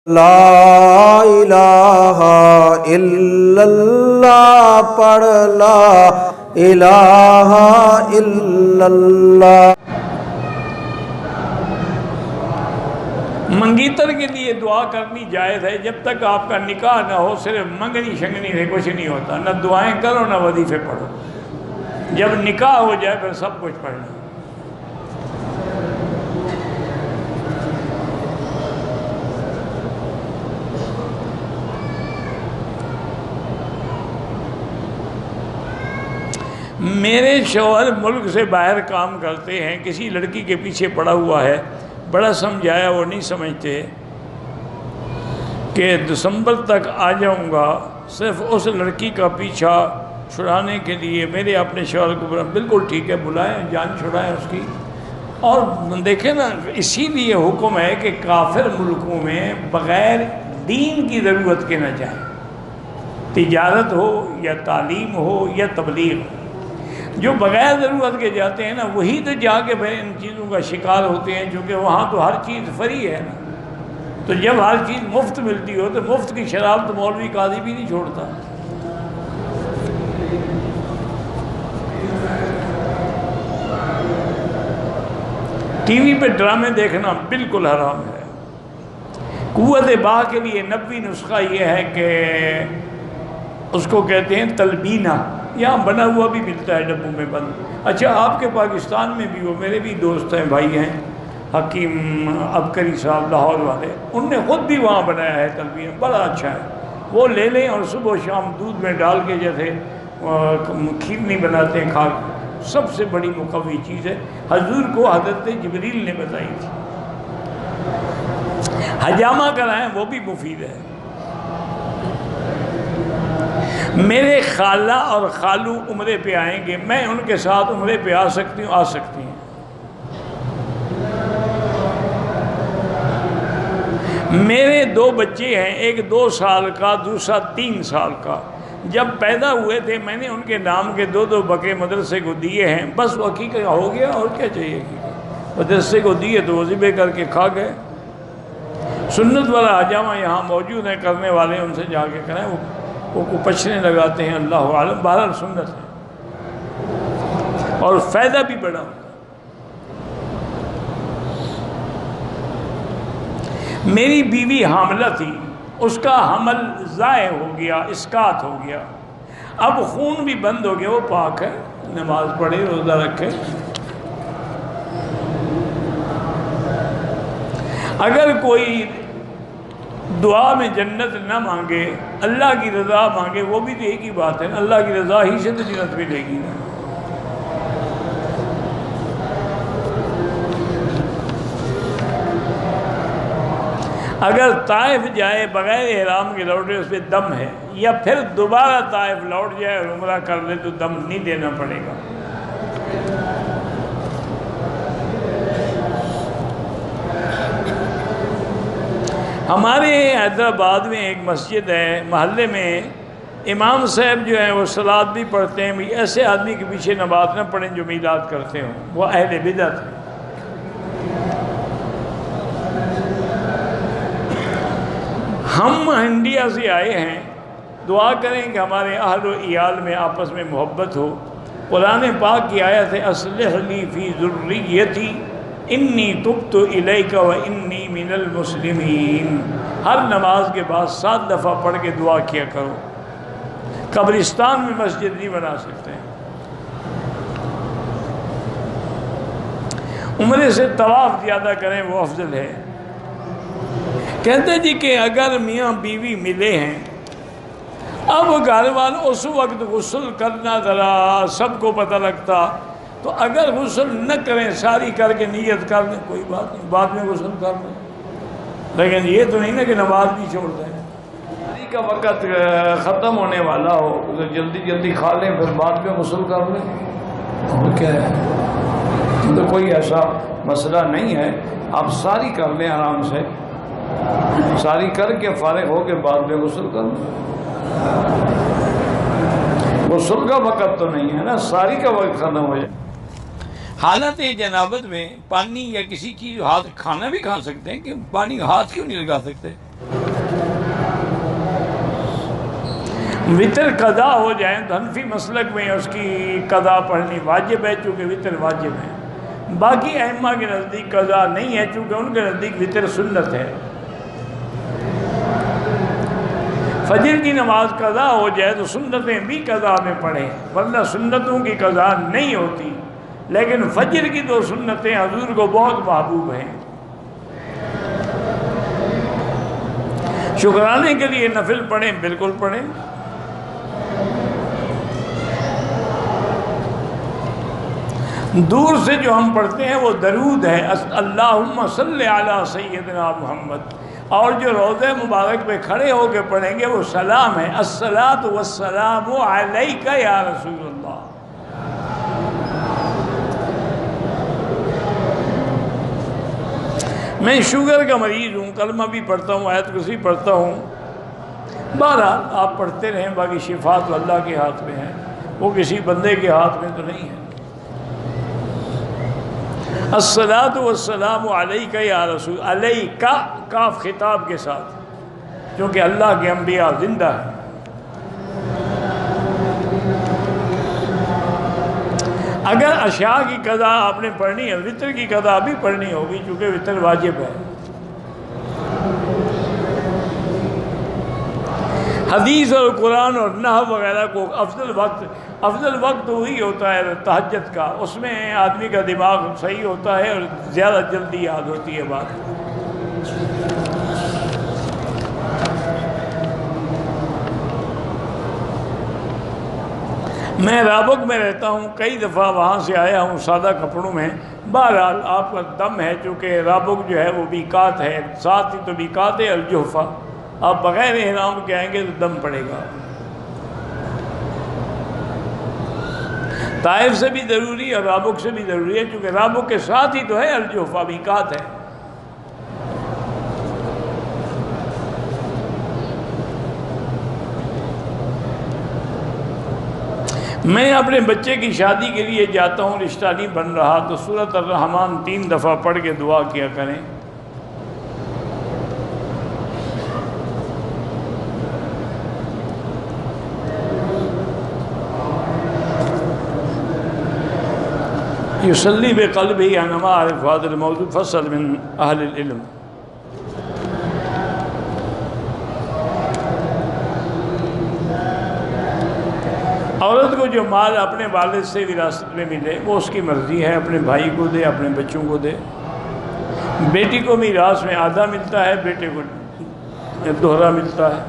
لا الہ الا اللہ پڑھ لا الہ الا اللہ۔ منگیتر کے لیے دعا کرنی جائز ہے جب تک آپ کا نکاح نہ ہو، صرف منگنی شنگنی سے کچھ نہیں ہوتا، نہ دعائیں کرو نہ وظیفے پڑھو، جب نکاح ہو جائے پھر سب کچھ پڑھنا۔ میرے شوہر ملک سے باہر کام کرتے ہیں، کسی لڑکی کے پیچھے پڑا ہوا ہے، بڑا سمجھایا وہ نہیں سمجھتے کہ دسمبر تک آ جاؤں گا صرف اس لڑکی کا پیچھا چھڑانے کے لیے۔ میرے اپنے شوہر کو بولا بالکل ٹھیک ہے، بلائیں، جان چھڑائیں اس کی۔ اور دیکھیں نا، اسی لیے حکم ہے کہ کافر ملکوں میں بغیر دین کی ضرورت کے نہ جائیں، تجارت ہو یا تعلیم ہو یا تبلیغ ہو۔ جو بغیر ضرورت کے جاتے ہیں نا، وہی تو جا کے بھائی ان چیزوں کا شکار ہوتے ہیں، چونکہ وہاں تو ہر چیز فری ہے نا۔ تو جب ہر چیز مفت ملتی ہو تو مفت کی شراب تو مولوی قاضی بھی نہیں چھوڑتا۔ ٹی وی پہ ڈرامے دیکھنا بالکل حرام ہے۔ قوت باہ کے لیے 90 نسخہ یہ ہے کہ اس کو کہتے ہیں تلبینہ، یہاں بنا ہوا بھی ملتا ہے ڈبوں میں بند۔ اچھا، آپ کے پاکستان میں بھی وہ میرے بھی دوست ہیں، بھائی ہیں، حکیم عبقری صاحب لاہور والے، ان نے خود بھی وہاں بنایا ہے تلبینہ، بڑا اچھا ہے۔ وہ لے لیں اور صبح و شام دودھ میں ڈال کے جیسے کھیرنی بناتے ہیں، کھا، سب سے بڑی مقوی چیز ہے۔ حضور کو حضرت جبریل نے بتائی تھی۔ حجامہ کرائیں، وہ بھی مفید ہے۔ میرے خالہ اور خالو عمرے پہ آئیں گے، میں ان کے ساتھ عمرے پہ آ سکتی ہوں؟ آ سکتی ہیں۔ میرے 2 بچے ہیں، ایک 2 سال کا، دوسرا 3 سال کا۔ جب پیدا ہوئے تھے میں نے ان کے نام کے 2 بکرے مدرسے کو دیے ہیں، بس وہ عقیقہ ہو گیا، اور کیا چاہیے عقیقہ؟ مدرسے کو دیے تو وہ ذبح کر کے کھا گئے۔ سنت والا حجامہ یہاں موجود ہیں، کرنے والے ان سے جا کے کریں، وہ پچھنے لگاتے ہیں، اللہ عالم، بہرحال سنت ہے اور فائدہ بھی بڑا ہوتا ہے۔ میری بیوی حاملہ تھی، اس کا حمل ضائع ہو گیا، اسقاط ہو گیا، اب خون بھی بند ہو گیا، وہ پاک ہے، نماز پڑھے، روزہ رکھے۔ اگر کوئی دعا میں جنت نہ مانگے، اللہ کی رضا مانگے، وہ بھی تو ایک ہی بات ہے، اللہ کی رضا ہی سے تو جنت ملے گی نا۔ اگر طائف جائے بغیر احرام کے لوٹے، اس پہ دم ہے، یا پھر دوبارہ طائف لوٹ جائے اور عمرہ کر لے تو دم نہیں دینا پڑے گا۔ ہمارے حیدرآباد میں ایک مسجد ہے، محلے میں امام صاحب جو ہیں وہ صلاۃ بھی پڑھتے ہیں، ایسے آدمی کے پیچھے نماز نہ پڑھیں جو میلاد کرتے ہوں، وہ اہل بدعت ہیں۔ ہم انڈیا سے آئے ہیں، دعا کریں کہ ہمارے اہل و عیال میں آپس میں محبت ہو۔ قرآن پاک کی آیت ہے، اصلح لی فی ذریتی انی تبت الیک و انی من المسلمین۔ ہر نماز کے بعد 7 دفعہ پڑھ کے دعا کیا کرو۔ قبرستان میں مسجد نہیں بنا سکتے۔ عمرے سے طواف زیادہ کریں، وہ افضل ہے۔ کہتے جی کہ اگر میاں بیوی ملے ہیں، اب گھر والوں اس وقت غسل کرنا ذرا سب کو پتہ لگتا، تو اگر غسل نہ کریں، ساری کر کے نیت کر دیں، کوئی بات نہیں، بعد میں غسل کر دیں، لیکن یہ تو نہیں نا کہ نماز بھی چھوڑ دیں۔ شادی کا وقت ختم ہونے والا ہو تو جلدی جلدی کھا لیں، پھر بعد میں غسل کر لیں، اور کیا ہے؟ تو کوئی ایسا مسئلہ نہیں ہے، آپ ساری کر لیں آرام سے، ساری کر کے فارغ ہو کے بعد میں غسل کر لیں۔ غسل کا وقت تو نہیں ہے نا، ساری کا وقت ختم ہو جائے۔ حالت جنابت میں پانی یا کسی چیز ہاتھ، کھانا بھی کھا سکتے ہیں، کہ پانی ہاتھ کیوں نہیں لگا سکتے؟ وطر قضا ہو جائیں تو حنفی مسلک میں اس کی قضا پڑھنی واجب ہے، چونکہ وطر واجب ہے۔ باقی ائمہ کے نزدیک قضا نہیں ہے، چونکہ ان کے نزدیک وطر سنت ہے۔ فجر کی نماز قضا ہو جائے تو سنتیں بھی قضا میں پڑھیں، ورنہ سنتوں کی قضا نہیں ہوتی، لیکن فجر کی 2 سنتیں حضور کو بہت محبوب ہیں۔ شکرانے کے لیے نفل پڑھیں، بالکل پڑھیں۔ دور سے جو ہم پڑھتے ہیں وہ درود ہے، اللہم صلی علی سیدنا محمد، اور جو روضہ مبارک پہ کھڑے ہو کے پڑھیں گے وہ سلام ہے، الصلاۃ والسلام علیک یا رسول اللہ۔ میں شوگر کا مریض ہوں، کلمہ بھی پڑھتا ہوں، آیت کرسی پڑھتا ہوں، بہرحال آپ پڑھتے رہیں، باقی شفا تو اللہ کے ہاتھ میں ہے، وہ کسی بندے کے ہاتھ میں تو نہیں ہے۔ الصلاۃ والسلام علیک یا رسول، علیک کاف خطاب کے ساتھ، کیونکہ اللہ کے انبیاء زندہ ہیں۔ اگر عشاء کی قضا آپ نے پڑھنی ہے، وطر کی قضا بھی پڑھنی ہوگی، چونکہ وطر واجب ہے۔ حدیث اور قرآن اور نحو وغیرہ کو افضل وقت وہی ہوتا ہے تہجد کا، اس میں آدمی کا دماغ صحیح ہوتا ہے اور زیادہ جلدی یاد ہوتی ہے بات۔ میں رابغ میں رہتا ہوں، کئی دفعہ وہاں سے آیا ہوں سادہ کپڑوں میں۔ بہرحال آپ کا دم ہے، چونکہ رابغ جو ہے وہ میقات ہے، ساتھ ہی تو میقات ہے الجحفہ، آپ بغیر احرام کے آئیں گے تو دم پڑے گا۔ طائف سے بھی ضروری اور رابغ سے بھی ضروری ہے، چونکہ رابغ کے ساتھ ہی تو ہے الجحفہ، میقات ہے۔ میں اپنے بچے کی شادی کے لیے جاتا ہوں، رشتہ نہیں بن رہا، تو سورۃ الرحمن 3 دفعہ پڑھ کے دعا کیا کریں۔ یصلی بقلبہ انا ما اعرف هذا الموضوع فصل من اہل العلم۔ عورت کو جو مال اپنے والد سے وراثت میں ملے وہ اس کی مرضی ہے، اپنے بھائی کو دے، اپنے بچوں کو دے۔ بیٹی کو میراث میں آدھا ملتا ہے، بیٹے کو دوہرا ملتا ہے۔